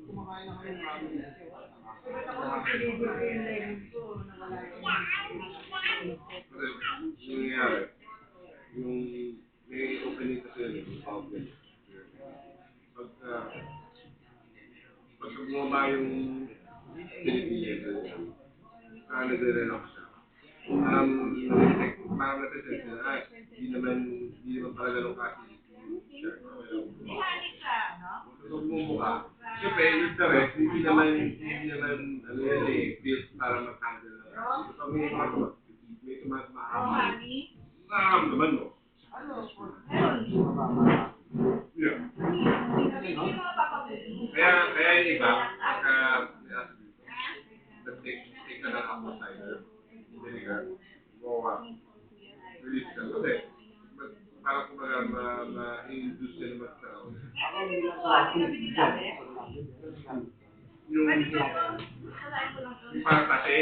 Kumakain na kayo ng ramen. Ba't ako nagpilidyo ko yung lemon ko, nawala yung nangyayari, yung may opening kasi yun, yung outlet. Pagka bumaba yung Pilipinas, nagre-relax siya. Parang natisense na, di naman pala ganun kasi. Huwag mo mukha. Siyempre, yung the rest, hindi naman, ano yan eh, built para mag-handle na. So, may tumatama. Nakaramdaman mo. Yeah. Kaya yung iba, pagka nag-take ka ng apple cider, vinegar, release ka. Kasi, parang kumbaga ma-induce ka na magkaroon. Yung parang kasi,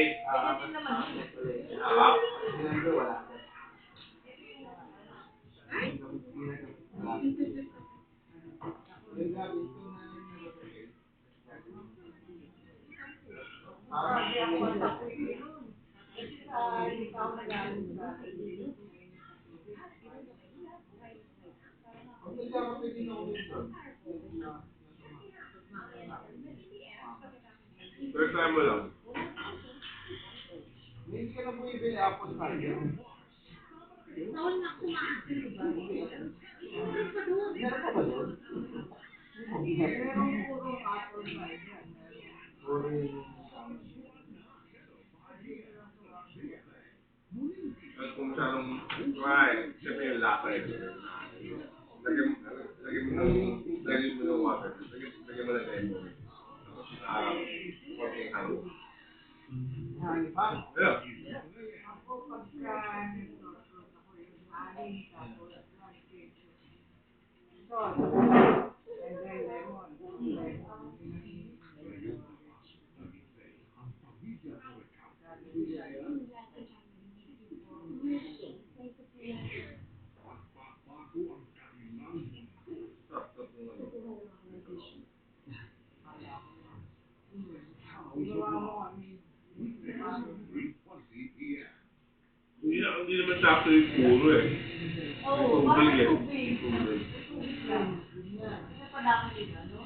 first time mo lang. Hindi ka na bumibili apple cider. Noon na kumain. Meron ka ba doon? Merong puro apple cider. Puro yung At kung masyadong kumain, siyempre yung lasa eh. Lagyan mo ng water. Lagyan mo ng lemon. Tapos, konting halo. hangin pa. Yeah. Ako pagka nagsusot ako yung hangin, tapos salt, and then lemon. Hindi naman sakto yung puro eh. Oo, Tubig eh. tubig. Tubig. Kasi padami din, ano?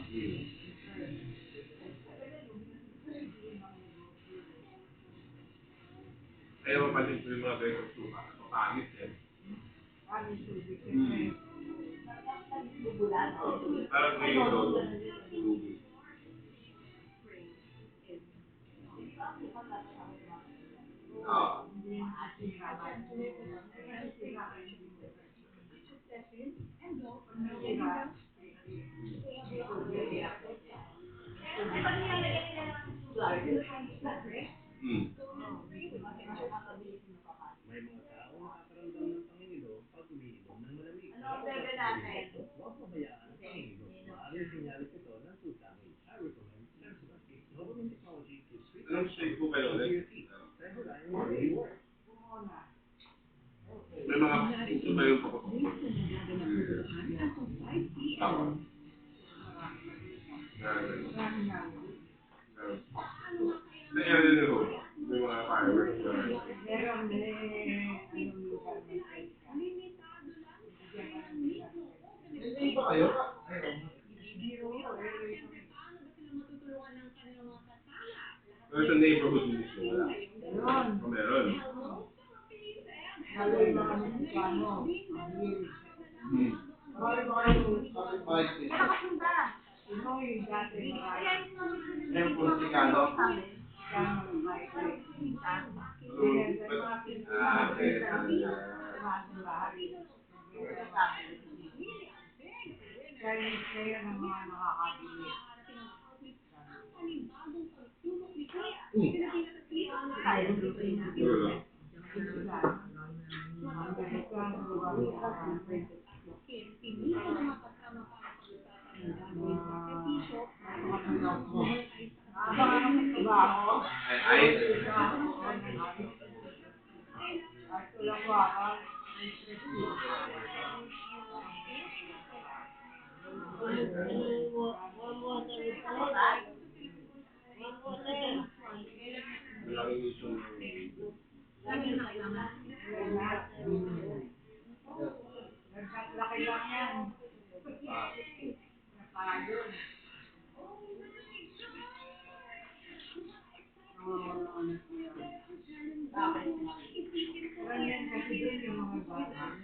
Kaya mapalit mo yung mga ganitong suka. Mapangit eh. Parang may tubig. May mga taong nakakaramdam ng pangingilo pag umiinom ng malamig. Ano ang bebe natin? Huwag pabayaan ang pangingilo. Maaaring sinyalis ito ng sutangin. I recommend Sensodyne. Government technology keeps sweet Anong shake po kayo ulit? Sensodyne really works. May mga puso ba yung papatok? Tama. Sa area nyo ho, may mga fireworks na. Meron anong lugar na hindi ba kayo? Pero sa neighborhood mismo, wala. O meron. Lalo yung mga Mexicano. Marami ba kayong kapitbahay dito? Pinoy, dati marami. Yung Mexicano? Kaya ng mga nakakabili. Ay, Malaking issue. Laki lang yan. Napagod. Ganyan kasi doon yung mga bata.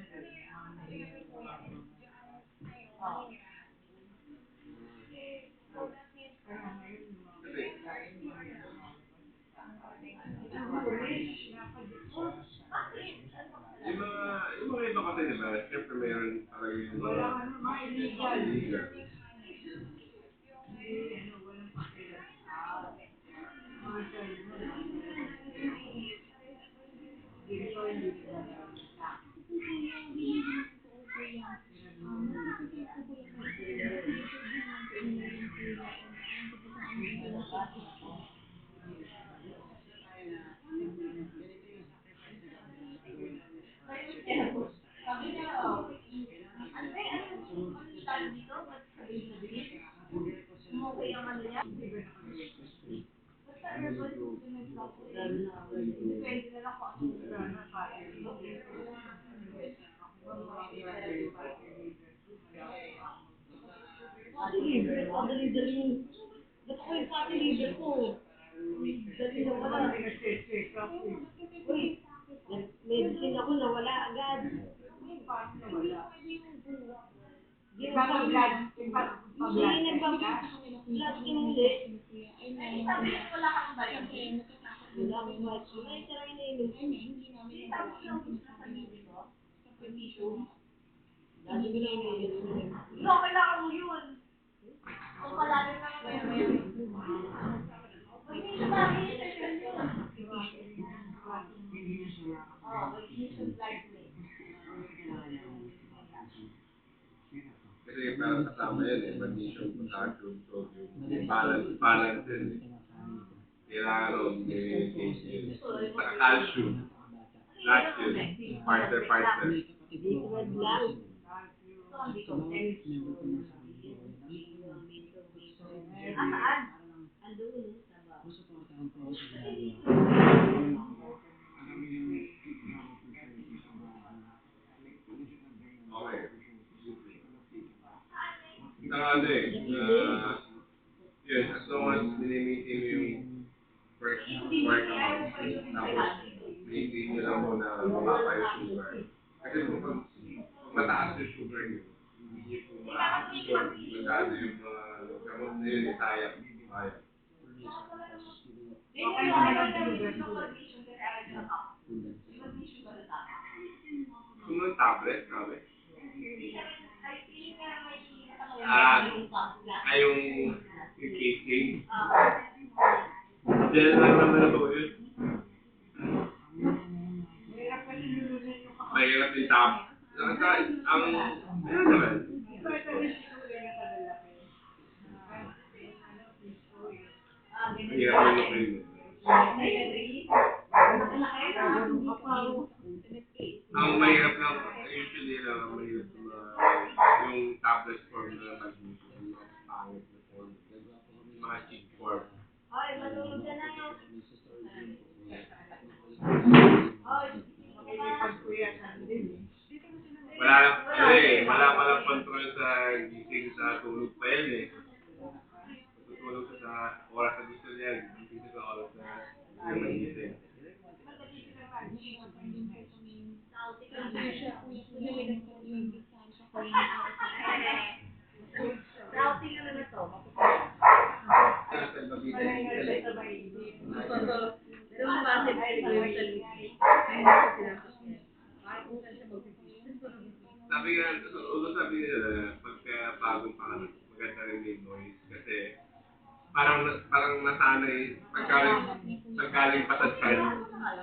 Yung mga iba kasi, di ba? Siyempre meron talaga yung Wala ka naman illegal. illegal. Walang pakialam. Mga sa'yo mo lang. Dito hindi ko dali-dali. Ba't ko yung pati libre ko? Dali na wala. Uy, medicine ako nawala agad. Paano nawala? Ipapag-blood. Hindi nagpapag-blood ka muli. Sabi ko wala kang bayan. Wala akong match. Wala yung sarang iniinom ko. Tapos yung gusto sa dito. Lagi ko na iniinom ko. No, kailangan mo yun. Kung palalim naman kayo yun. Pag hindi namin, session yun. Oo, magnesium glycinate. Kasi parang kasama yan eh, magnesium, potassium, sodium, balance din eh. Kailangan nun, saka calcium, lahat yun, partner. Hindi ko lang. Ito ang dito. Saan? Andun. Okay. Saka ano eh, yun, as long as minimitin mo yung fresh work amount, tapos maintain nyo lang muna mababa yung sugar. Kasi kung mataas yung sugar nyo, hindi nyo po ma-absorb masyado yung mga gamot na yun, sayang. Okay naman ang magnesium kasi aral sa top. Magnesium ba sa top? Kung yung tablet, sabi? Yung KK. Diyan lang naman ito yun. Mahirap yung tap. Meron naman. Mahirap yung lokin. Ang mahirap lang, usually lang, ang mahirap yung tablet form na magnesium, yung pangit na form, mga cheap form. Ay, matulog ka na. Wala palang control sa gising sa tulog pa yan eh. Tutulog ka sa oras na gusto niya, gising ka sa oras na hindi magising. Routing ano na to? Sabi nila, pagka bagong pangalan, maganda rin yung noise kasi parang nasanay, paggaling pa sa chan,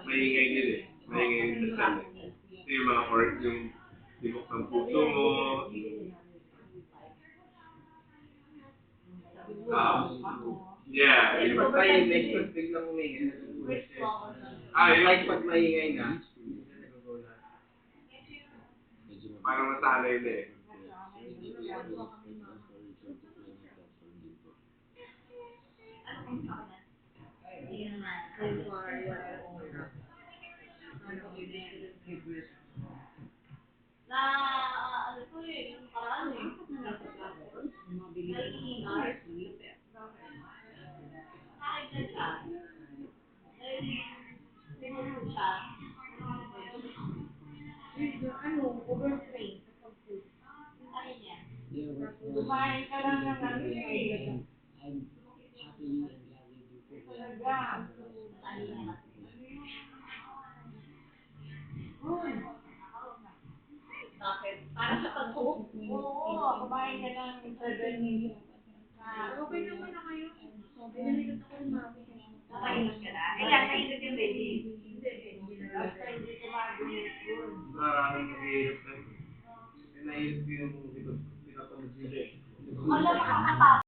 maingay din eh. Maingay din sa chan eh. Kasi yung mga yung tibok ng puso mo, yeah. Pag tayo next biglang umingay. Like pag maingay na, Parang nasanay na eh. Yun na. So far, wala. Ano, Na, ano to eh, yung paraan eh. Naiingat. Kahit na siya. Tinuro siya. ano, overtrain sa pag-food. Ano niya? Kumain ka lang ng ano eh. Talaga. Ano niya? Bakit? Para sa pag-cook? Oo, kumain ka ng 7 minutes. Okay naman na kayo. Pinalikat ako ng mami. Napainom ka na? Ilan? Mainit yung baby? Basta hindi kumain yun. Nakakahirap na. Pinahirap ko yung pinatawag nila eh. Wala, makakatapos.